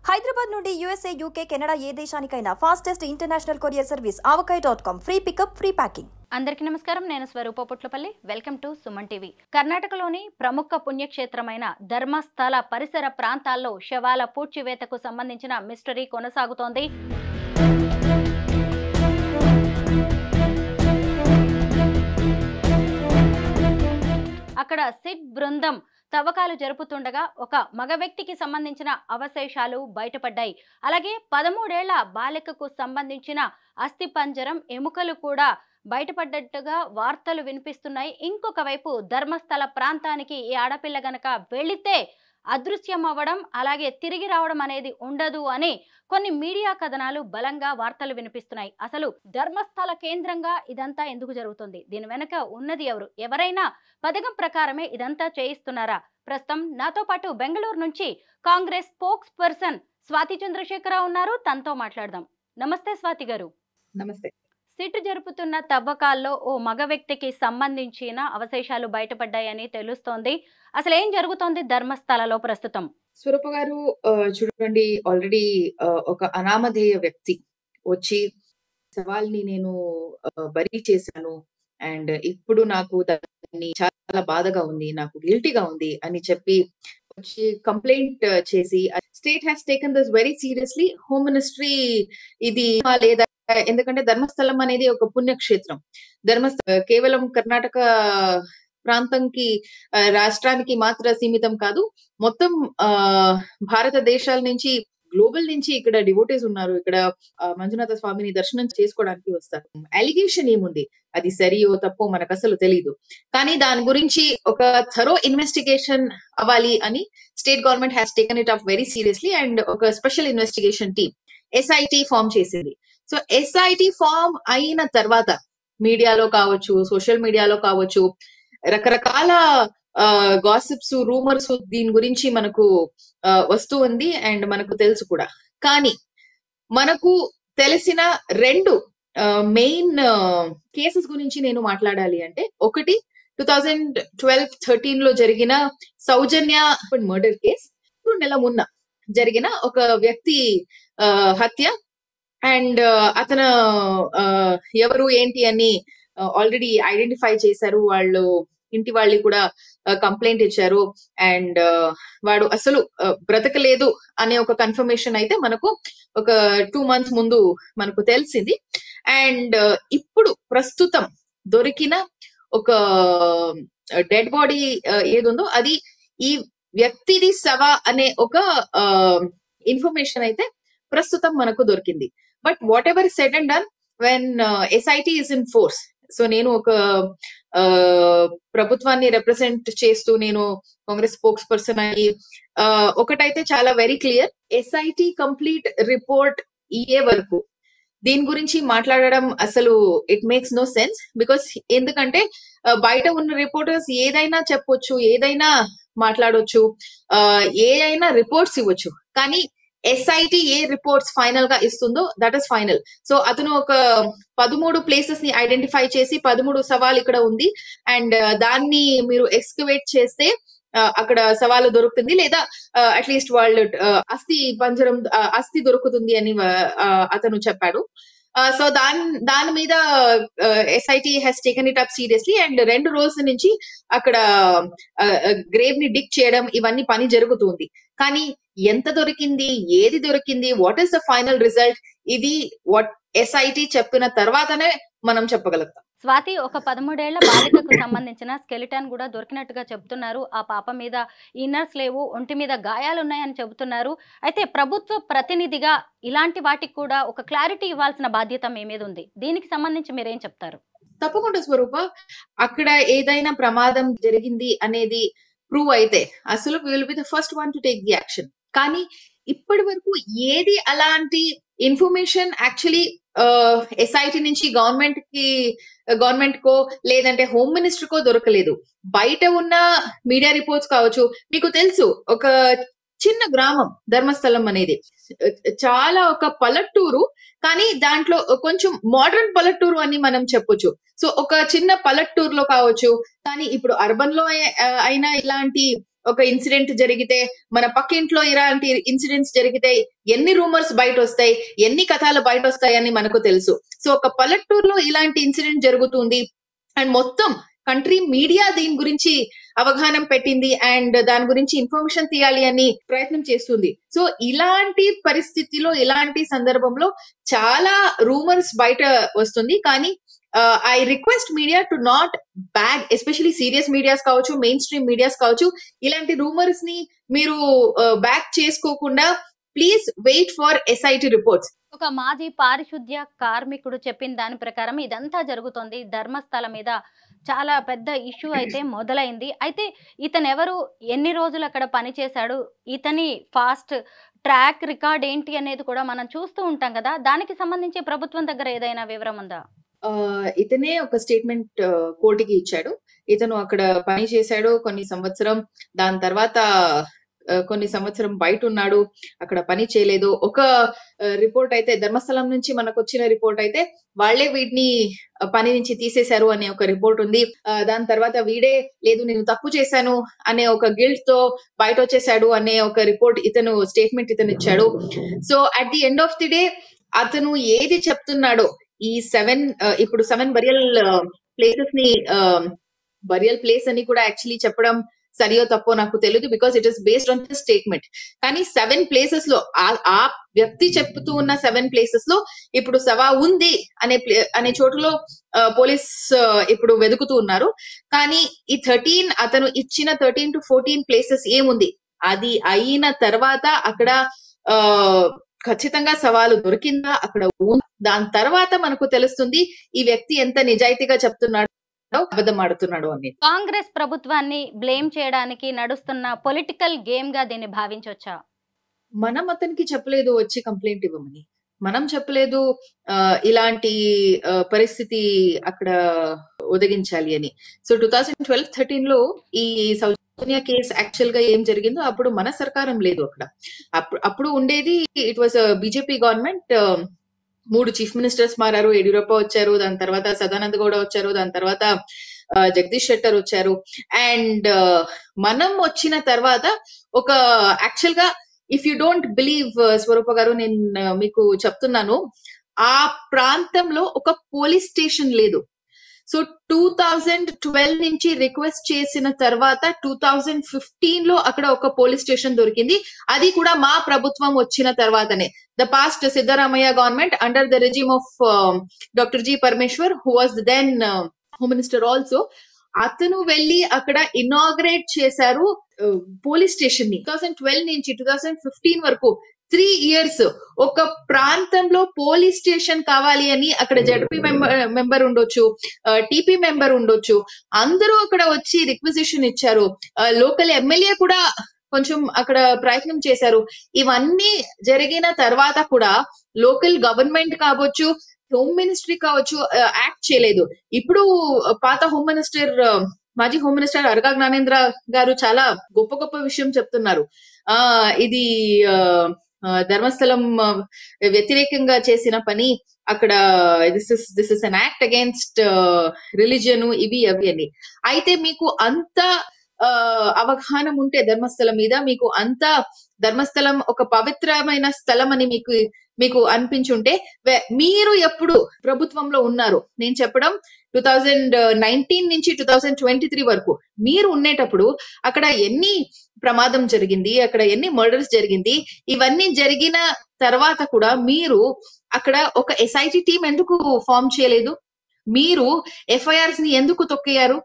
హైదరాబాద్ నుండి USA, UK, Canada ఏ దేశానికైనా fastest international courier service avocai.com. Free pickup, free packing. అందరికీ నమస్కారం. నేను Swaroopa Putlapalli. Welcome to Suman TV. కర్ణాటకలోని ప్రముఖ పుణ్యక్షేత్రమైన ధర్మస్థల పరిసర ప్రాంతాల్లో శవాల పూడ్చివేతకు సంబంధించిన మిస్టరీ కొనసాగుతోంది. అక్కడ సిట్ బృందం తవ్వకాలు జరుపుతుండగా ఒక మగ వ్యక్తికి సంబంధించిన అవశేషాలు బయటపడ్డాయి. అలాగే 13 ఏళ్ల బాలికకు సంబంధించిన అస్థిపంజరం ఎముకలు కూడా బయటపడ్డట్టుగా వార్తలు వినిపిస్తున్నాయి. ఇంకొక వైపు ధర్మస్థల ప్రాంతానికి ఈ ఆడపిల్ల గనక వెళితే అదృశ్యం అవ్వడం, అలాగే తిరిగి రావడం అనేది ఉండదు అని కొన్ని మీడియా కథనాలు బలంగా వార్తలు వినిపిస్తున్నాయి. అసలు ధర్మస్థల కేంద్రంగా ఇదంతా ఎందుకు జరుగుతుంది? దీని వెనక ఉన్నది ఎవరు? ఎవరైనా పథకం ప్రకారమే ఇదంతా చేయిస్తున్నారా? ప్రస్తుతం నాతో పాటు బెంగళూరు నుంచి కాంగ్రెస్ స్పోక్స్ పర్సన్ స్వాతి చంద్రశేఖరరావు ఉన్నారు. తనతో మాట్లాడదాం. నమస్తే స్వాతి గారు. నమస్తే. సిట్ జరుపుతున్న తవ్వకాల్లో ఓ మగ వ్యక్తికి సంబంధించిన అవశేషాలు బయటపడ్డాయని తెలుస్తోంది. అసలు ఏం జరుగుతోంది ధర్మస్థలలో ప్రస్తుతం? స్వరూప గారు, చూడండి, ఆల్రెడీ ఒక అనామధేయ వ్యక్తి వచ్చి సవాల్ని నేను బరీ చేశాను అండ్ ఇప్పుడు నాకు దాన్ని చాలా బాధగా ఉంది, నాకు గిల్టీగా ఉంది అని చెప్పి వచ్చి కంప్లైంట్ చేసి state has taken this very seriously. Home ministry ఇది లేదా, ఎందుకంటే ధర్మస్థలం అనేది ఒక పుణ్యక్షేత్రం. కేవలం కర్ణాటక ప్రాంతంకి రాష్ట్రానికి మాత్రం సీమితం కాదు, మొత్తం భారతదేశాల నుంచి, గ్లోబల్ నుంచి ఇక్కడ డివోటీస్ ఉన్నారు. ఇక్కడ మంజునాథ స్వామిని దర్శనం చేసుకోవడానికి వస్తారు. అలిగేషన్ ఏముంది, అది సరియో తప్పో మనకు అసలు తెలీదు. కానీ దాని గురించి ఒక థరో ఇన్వెస్టిగేషన్ అవ్వాలి అని state government has taken it up very seriously and ఒక special investigation team SIT form చేసింది. సో SIT ఫామ్ అయిన తర్వాత మీడియాలో కావచ్చు, సోషల్ మీడియాలో కావచ్చు, రకరకాల గాసిప్స్, రూమర్స్ దీని గురించి మనకు వస్తూ ఉంది అండ్ మనకు తెలుసు కూడా. కానీ మనకు తెలిసిన రెండు మెయిన్ కేసెస్ గురించి నేను మాట్లాడాలి అంటే, ఒకటి 2012-13 లో జరిగిన సౌజన్య మర్డర్ కేస్, 2 నెలల మున్న జరిగిన ఒక వ్యక్తి హత్య అండ్ అతను ఎవరు ఏంటి అని ఆల్రెడీ ఐడెంటిఫై చేశారు. వాళ్ళు ఇంటి వాళ్ళు కూడా కంప్లైంట్ ఇచ్చారు అండ్ వాడు అసలు బ్రతకలేదు అనే ఒక కన్ఫర్మేషన్ అయితే మనకు ఒక 2 months ముందు మనకు తెలిసింది. అండ్ ఇప్పుడు ప్రస్తుతం దొరికిన ఒక డెడ్ బాడీ ఏదుందో అది ఈ వ్యక్తిది సవ అనే ఒక ఇన్ఫర్మేషన్ అయితే ప్రస్తుతం మనకు దొరికింది. But what ever said and done, when SIT is in force, so నేను ఒక ప్రభుత్వాన్ని రిప్రజెంట్ చేస్తూ నేను కాంగ్రెస్ స్పోక్స్ పర్సన్ అయ్యి ఒకటైతే చాలా very clear, SIT complete report ఇయ్యే వరకు దీని గురించి మాట్లాడడం అసలు it makes no sense. Because ఎందుకంటే బయట ఉన్న రిపోర్టర్స్ ఏదైనా చెప్పొచ్చు, ఏదైనా మాట్లాడొచ్చు, ఏదైనా రిపోర్ట్స్ ఇవ్వచ్చు. కానీ SIT ఏ రిపోర్ట్స్ ఫైనల్ గా ఇస్తుందో దట్ ఇస్ ఫైనల్. సో అతను ఒక 13 ప్లేసెస్ ని ఐడెంటిఫై చేసి 13 సవాల్ ఇక్కడ ఉంది అండ్ దాన్ని మీరు ఎక్స్కవేట్ చేస్తే అక్కడ సవాలు దొరుకుతుంది, లేదా అట్లీస్ట్ వాళ్ళు అస్థి దొరుకుతుంది అని అతను చెప్పాడు. సో దాని మీద SIT has taken it up seriously and 2 రోజుల నుంచి అక్కడ గ్రేవ్ ని డిగ్ చేయడం ఇవన్నీ పని జరుగుతుంది. కానీ ఎంత దొరికింది, ఏది దొరికింది, what is the final result, ఇది వాట్ SIT చెప్పిన తర్వాతనే మనం చెప్పగలుగుతాం. స్వాతి, ఒక 13 ఏళ్ల బాలికకు సంబంధించిన స్కెలిటన్ కూడా దొరికినట్టుగా చెప్తున్నారు. ఆ పాప మీద ఇన్నర్స్ లేవు, ఒంటి మీద గాయాలున్నాయని చెబుతున్నారు. అయితే ప్రభుత్వ ప్రతినిధిగా ఇలాంటి వాటికి కూడా ఒక క్లారిటీ ఇవ్వాల్సిన బాధ్యత మీ మీద ఉంది. దీనికి సంబంధించి మీరేం చెప్తారు? తప్పకుండా స్వరూప, అక్కడ ఏదైనా ప్రమాదం జరిగింది అనేది ప్రూవ్ అయితే అసలు will be the first one to take the action. కానీ ఇప్పటి వరకు ఏది అలాంటి ఇన్ఫర్మేషన్ యాక్చువల్లీ SIT నుంచి గవర్నమెంట్ కో లేదంటే హోమ్ మినిస్టర్ కో దొరకలేదు. బయట ఉన్న మీడియా రిపోర్ట్స్ కావచ్చు, మీకు తెలుసు ఒక చిన్న గ్రామం ధర్మస్థలం అనేది, చాలా ఒక పల్లెటూరు, కానీ దాంట్లో కొంచెం మోడర్న్ పల్లెటూరు అని మనం చెప్పొచ్చు. సో ఒక చిన్న పల్లెటూరులో కావచ్చు, కానీ ఇప్పుడు అర్బన్ లో అయినా ఇలాంటి ఒక ఇన్సిడెంట్ జరిగితే, మన పక్కింట్లో ఇలాంటి ఇన్సిడెంట్స్ జరిగితే ఎన్ని రూమర్స్ బయట వస్తాయి, ఎన్ని కథలు బయట వస్తాయని మనకు తెలుసు. సో ఒక పల్లెటూరులో ఇలాంటి ఇన్సిడెంట్ జరుగుతుంది అండ్ మొత్తం కంట్రీ మీడియా దీని గురించి అవగాహన పెట్టింది అండ్ దాని గురించి ఇన్ఫర్మేషన్ తీయాలి అని ప్రయత్నం చేస్తుంది. సో ఇలాంటి పరిస్థితిలో, ఇలాంటి సందర్భంలో చాలా రూమర్స్ బయట వస్తుంది. కానీ I request media to not bag, especially serious medias కావచ్చు, మెయిన్ స్ట్రీమ్ మీడియాస్ కావచ్చు, ఇలాంటి రూమర్స్ ని మీరు బ్యాక్ చేసుకోకుండా please wait for SIT reports. ఒక మాజీ పారిశుద్ధ్య కార్మికుడు చెప్పిన దాని ప్రకారం ఇదంతా జరుగుతోంది. ధర్మస్థల మీద చాలా పెద్ద ఇష్యూ అయితే మొదలైంది. అయితే ఇతను ఎవరు, ఎన్ని రోజులు అక్కడ పనిచేశాడు, ఇతని ఫాస్ట్ ట్రాక్ రికార్డ్ ఏంటి అనేది కూడా మనం చూస్తూ ఉంటాం కదా. దానికి సంబంధించి ప్రభుత్వం దగ్గర ఏదైనా వివరం ఉందా? ఇతనే ఒక స్టేట్మెంట్ కోర్టుకి ఇచ్చాడు. ఇతను అక్కడ పని చేశాడు కొన్ని సంవత్సరం, దాని తర్వాత కొన్ని సంవత్సరం బయట ఉన్నాడు, అక్కడ పని చేయలేదు. ఒక రిపోర్ట్ అయితే ధర్మస్థలం నుంచి మనకు వచ్చిన రిపోర్ట్ అయితే వాళ్లే వీడిని పని నుంచి తీసేశారు అనే ఒక రిపోర్ట్ ఉంది. దాని తర్వాత వీడే లేదు నేను తప్పు చేశాను అనే ఒక గిల్ట్ తో బయట వచ్చేసాడు అనే ఒక రిపోర్ట్ ఇతను స్టేట్మెంట్ ఇతను ఇచ్చాడు. So at the end of the day అతను ఏది చెప్తున్నాడో, ఈ 7 ఇప్పుడు 7 బరియల్ ప్లేసెస్ ని బరియల్ ప్లేస్ అని కూడా యాక్చువల్లీ చెప్పడం సరియో తప్పో నాకు తెలియదు, because it is based on the statement. కానీ 7 ప్లేసెస్ లో ఆ వ్యక్తి చెప్తూ ఉన్న 7 ప్లేసెస్ లో ఇప్పుడు సవా ఉంది అనే చోటులో పోలీస్ ఇప్పుడు వెతుకుతూ ఉన్నారు. కానీ ఈ 13 అతను ఇచ్చిన 13 to 14 ప్లేసెస్ ఏముంది, అది అయిన తర్వాత అక్కడ ఖచ్చితంగా సవాలు దొరికిందా, అక్కడ దాని తర్వాత మనకు తెలుస్తుంది ఈ వ్యక్తి ఎంత నిజాయితీగా చెప్తున్నాడు, అబద్ధం ఆడుతున్నాడు అనేది. కాంగ్రెస్ ప్రభుత్వాన్ని బ్లేమ్ చేయడానికి నడుస్తున్న పొలిటికల్ గేమ్ గా దీన్ని భావించవచ్చా? మనం అతనికి చెప్పలేదు వచ్చి కంప్లైంట్ ఇవ్వమని, మనం చెప్పలేదు ఇలాంటి పరిస్థితి అక్కడ ఒదిగించాలి అని. సో 2012-13 లో ఈ సౌజన్య కేసు యాక్చువల్ గా ఏం జరిగిందో అప్పుడు మన సర్కారం లేదు అక్కడ. అప్పుడు ఉండేది it was BJP government. 3 chief ministers మారారు. యడియూరప్ప వచ్చారు, దాని తర్వాత సదానంద గౌడ వచ్చారు, దాని తర్వాత జగదీష్ షెట్టర్ వచ్చారు. అండ్ మనం వచ్చిన తర్వాత ఒక యాక్చువల్ గా ఇఫ్ యూ డోంట్ బిలీవ్ స్వరూప గారు, నేను మీకు చెప్తున్నాను, ఆ ప్రాంతంలో ఒక పోలీస్ స్టేషన్ లేదు. సో 2012 నుంచి రిక్వెస్ట్ చేసిన తర్వాత 2015 లో అక్కడ ఒక పోలీస్ స్టేషన్ దొరికింది. అది కూడా మా ప్రభుత్వం వచ్చిన తర్వాతనే. The past Siddaramaiah government under the regime of doctor G Parameshwar, who was then home minister also, అతను వెళ్లి అక్కడ ఇనాగ్రేట్ చేశారు పోలీస్ స్టేషన్ ని. 2012 నుంచి 2015 వరకు 3 years ఒక ప్రాంతంలో పోలీస్ స్టేషన్ కావాలి అని అక్కడ జడ్పీ మెంబర్ ఉండొచ్చు, టీపీ మెంబర్ ఉండొచ్చు, అందరూ అక్కడ వచ్చి రిక్విజిషన్ ఇచ్చారు. లోకల్ ఎమ్మెల్యే కూడా కొంచెం అక్కడ ప్రయత్నం చేశారు. ఇవన్నీ జరిగిన తర్వాత కూడా లోకల్ గవర్నమెంట్ కావచ్చు, హోమ్ మినిస్ట్రీ కావచ్చు యాక్ట్ చేయలేదు. ఇప్పుడు పాత హోమ్ మినిస్టర్, మాజీ హోమ్ మినిస్టర్ అరగా జ్ఞానేంద్ర గారు చాలా గొప్ప గొప్ప విషయం చెప్తున్నారు. ఇది ధర్మస్థలం వ్యతిరేకంగా చేసిన పని, అక్కడ this is an act against religion, ఇవి అవి అని. అయితే మీకు అంత అవగాహన ఉంటే ధర్మస్థలం మీద, మీకు అంత ధర్మస్థలం ఒక పవిత్రమైన స్థలం అని మీకు అనిపించుంటే, మీరు ఎప్పుడు ప్రభుత్వంలో ఉన్నారు, నేను చెప్పడం 2019 నుంచి 2023 వరకు మీరు ఉండేటప్పుడు అక్కడ ఎన్ని ప్రమాదం జరిగింది, అక్కడ ఎన్ని మర్డర్స్ జరిగింది, ఇవన్నీ జరిగిన తర్వాత కూడా మీరు అక్కడ ఒక SIT టీం ఎందుకు ఫామ్ చేయలేదు? మీరు FIRs ని ఎందుకు తొక్కేయారు?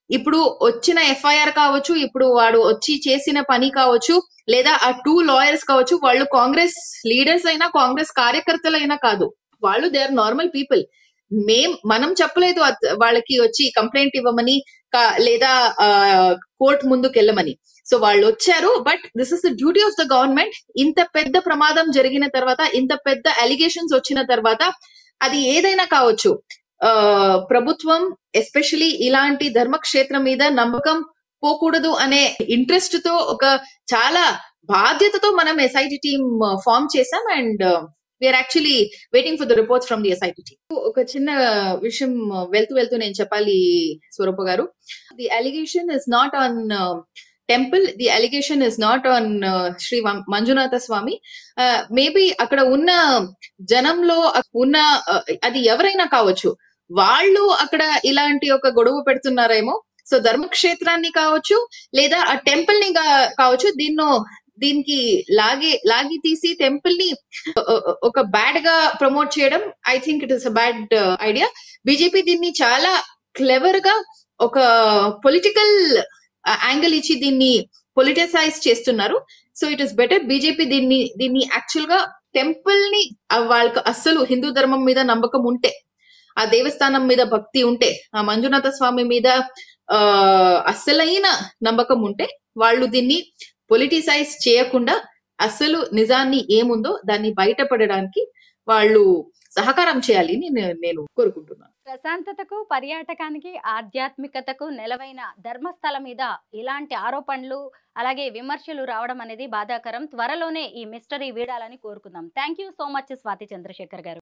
ఇప్పుడు వచ్చిన FIR కావచ్చు, ఇప్పుడు వాడు వచ్చి చేసిన పని కావచ్చు, లేదా ఆ 2 lawyers కావచ్చు, వాళ్ళు కాంగ్రెస్ లీడర్స్ అయినా కాంగ్రెస్ కార్యకర్తలైనా కాదు, వాళ్ళు దే ఆర్ నార్మల్ పీపుల్. మనం చెప్పలేదు వాళ్ళకి వచ్చి కంప్లైంట్ ఇవ్వమని లేదా కోర్టు ముందుకు వెళ్ళమని. సో వాళ్ళు వచ్చారు, but this is the duty of the government. ఇంత పెద్ద ప్రమాదం జరిగిన తర్వాత, ఇంత పెద్ద అలిగేషన్స్ వచ్చిన తర్వాత, అది ఏదైనా కావచ్చు, ప్రభుత్వం ఎస్పెషలీ ఇలాంటి ధర్మక్షేత్రం మీద నమ్మకం పోకూడదు అనే ఇంట్రెస్ట్ తో, ఒక చాలా బాధ్యతతో మనం SIT టీమ్ ఫామ్ చేసాం. And we are actually waiting for the reports from the SIT team. ఒక చిన్న విషయం వెళ్తూ నేను చెప్పాలి Swaroopa garu. The allegation is not on temple, the allegation is not on Shri Manjunatha Swamy. Maybe అక్కడ ఉన్న జనంలో ఉన్న అది ఎవరైనా కావచ్చు, వాళ్ళు అక్కడ ఇలాంటి ఒక గొడవ పెడుతున్నారేమో. సో ధర్మక్షేత్రాన్ని కావచ్చు లేదా ఆ టెంపుల్ ని కావచ్చు, దీనికి లాగి తీసి టెంపుల్ ని ఒక బ్యాడ్ గా ప్రమోట్ చేయడం, I think it is a bad idea. BJP దీన్ని చాలా క్లెవర్ గా ఒక పొలిటికల్ యాంగిల్ ఇచ్చి దీన్ని పొలిటిసైజ్ చేస్తున్నారు. So it is better BJP దీన్ని యాక్చువల్ గా టెంపుల్ ని వాళ్ళకి అస్సలు హిందూ ధర్మం మీద నమ్మకం ఉంటే, ఆ దేవస్థానం మీద భక్తి ఉంటే, ఆ మంజునాథ స్వామి మీద అస్సలైన నమ్మకం ఉంటే వాళ్ళు దీన్ని పొలిటిసైజ్ చేయకుండా అస్సలు నిజాన్ని ఏముందో దాన్ని బయటపడడానికి వాళ్ళు సహకారం చేయాలి అని నేను కోరుకుంటున్నాను. ప్రశాంతతకు, పర్యాటకానికి, ఆధ్యాత్మికతకు నెలవైన ధర్మస్థలం మీద ఇలాంటి ఆరోపణలు అలాగే విమర్శలు రావడం అనేది బాధాకరం. త్వరలోనే ఈ మిస్టరీ వీడాలని కోరుకుందాం. Thank you so much Swathi Chandrasekhar గారు.